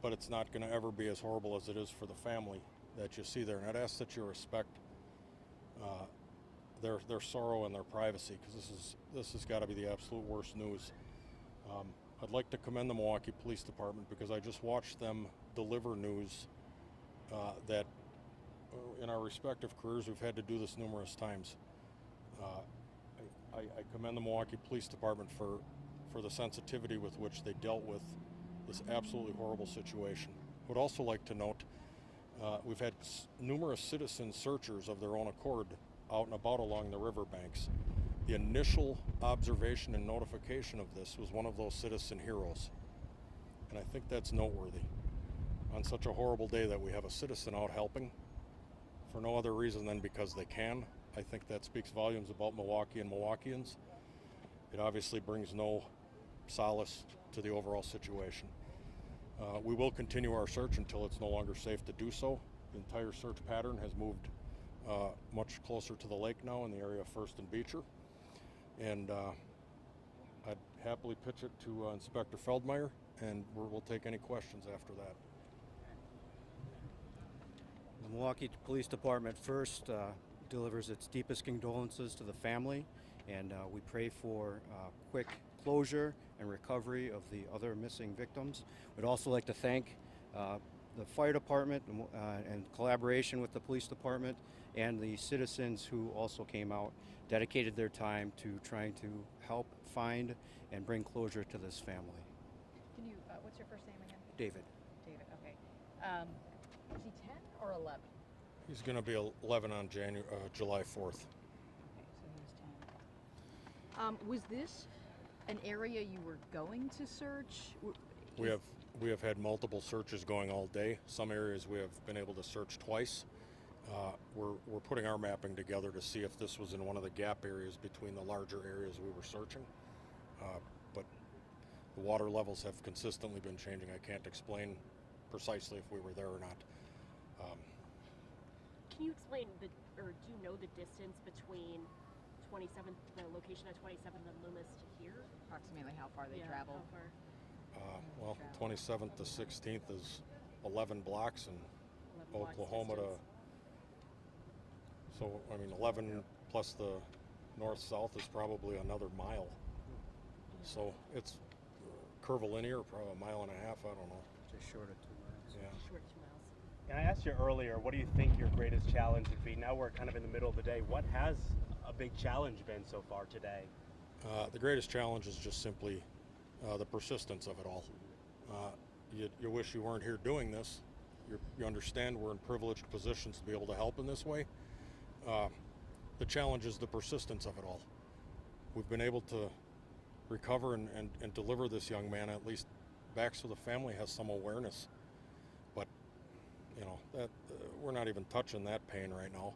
but it's not going to ever be as horrible as it is for the family that you see there. And I'd ask that you respect their sorrow and their privacy, because this has got to be the absolute worst news. I'd like to commend the Milwaukee Police Department, because I just watched them deliver news that in our respective careers we've had to do this numerous times. I commend the Milwaukee Police Department for the sensitivity with which they dealt with this absolutely horrible situation. Would also like to note we've had numerous citizen searchers of their own accord out and about along the riverbanks. The initial observation and notification of this was one of those citizen heroes, and I think that's noteworthy. On such a horrible day that we have a citizen out helping for no other reason than because they can, I think that speaks volumes about Milwaukee and Milwaukeeans. It obviously brings no solace to the overall situation. We will continue our search until it's no longer safe to do so. The entire search pattern has moved much closer to the lake now in the area of First and Beecher. And I'd happily pitch it to Inspector Feldmeyer, and we'll take any questions after that. The Milwaukee Police Department first delivers its deepest condolences to the family, and we pray for quick closure and recovery of the other missing victims. We'd also like to thank the fire department and collaboration with the police department and the citizens who also came out, dedicated their time to trying to help find and bring closure to this family. Can you, what's your first name again? David. David, okay. Is he 10 or 11? He's going to be 11 on July 4th. Okay, so he was 10. Was this an area you were going to search? We have had multiple searches going all day. Some areas we have been able to search twice. We're putting our mapping together to see if this was in one of the gap areas between the larger areas we were searching. But the water levels have consistently been changing. I can't explain precisely if we were there or not. Can you explain or do you know the distance between the location of 27th and Loomis to here? Approximately how far they traveled? How far? Well, 27th to 16th is 11 blocks, and 11 Oklahoma blocks to, so I mean 11 plus the north-south is probably another mile. So it's curvilinear, probably a mile and a half, I don't know. Just short of 2 miles. Yeah. Short 2 miles. And I asked you earlier, what do you think your greatest challenge would be? Now we're kind of in the middle of the day. What has a big challenge been so far today? The greatest challenge is just simply the persistence of it all. You wish you weren't here doing this. You understand we're in privileged positions to be able to help in this way. The challenge is the persistence of it all. We've been able to recover and deliver this young man, at least back, so the family has some awareness. But you know that we're not even touching that pain right now,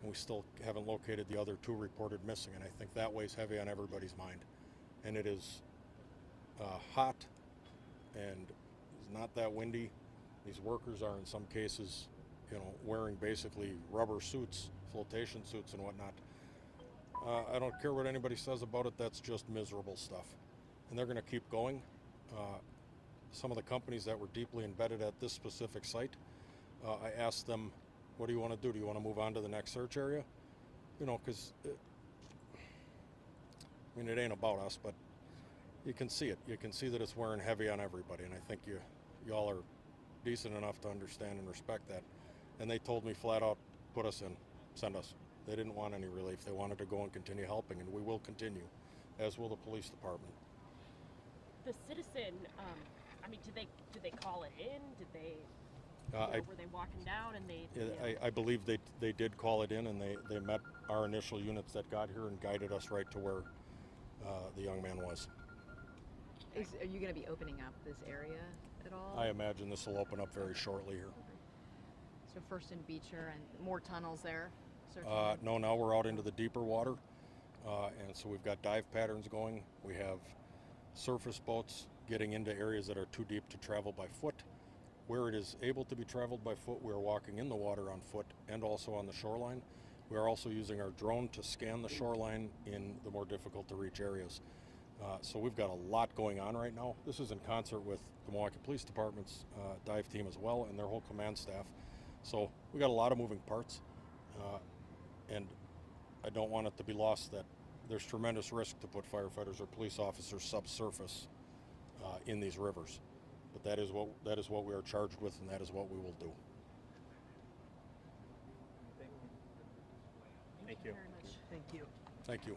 and we still haven't located the other 2 reported missing, and I think that weighs heavy on everybody's mind. And it is hot, and it's not that windy. These workers are in some cases, wearing basically rubber suits, flotation suits and whatnot. I don't care what anybody says about it, that's just miserable stuff. And they're going to keep going. Some of the companies that were deeply embedded at this specific site, I asked them, what do you want to do? Do you want to move on to the next search area? Because, it ain't about us, but you can see it. You can see that it's wearing heavy on everybody, and I think y'all are decent enough to understand and respect that. And they told me flat out, put us in, send us. They didn't want any relief. They wanted to go and continue helping, and we will continue, as will the police department. The citizen, did they call it in? Did they, were they walking down and they? I believe they did call it in, and they met our initial units that got here and guided us right to where the young man was. Are you going to be opening up this area at all? I imagine this will open up very shortly here. So First and Beecher and more tunnels there? No, now we're out into the deeper water, and so we've got dive patterns going. We have surface boats getting into areas that are too deep to travel by foot. Where it is able to be traveled by foot, we're walking in the water on foot and also on the shoreline. We are also using our drone to scan the shoreline in the more difficult to reach areas. So we've got a lot going on right now. This is in concert with the Milwaukee Police Department's dive team as well and their whole command staff. So we got a lot of moving parts, and I don't want it to be lost that there's tremendous risk to put firefighters or police officers subsurface in these rivers. But that is what we are charged with, and that is what we will do. Thank you. Very much. Thank you. Thank you.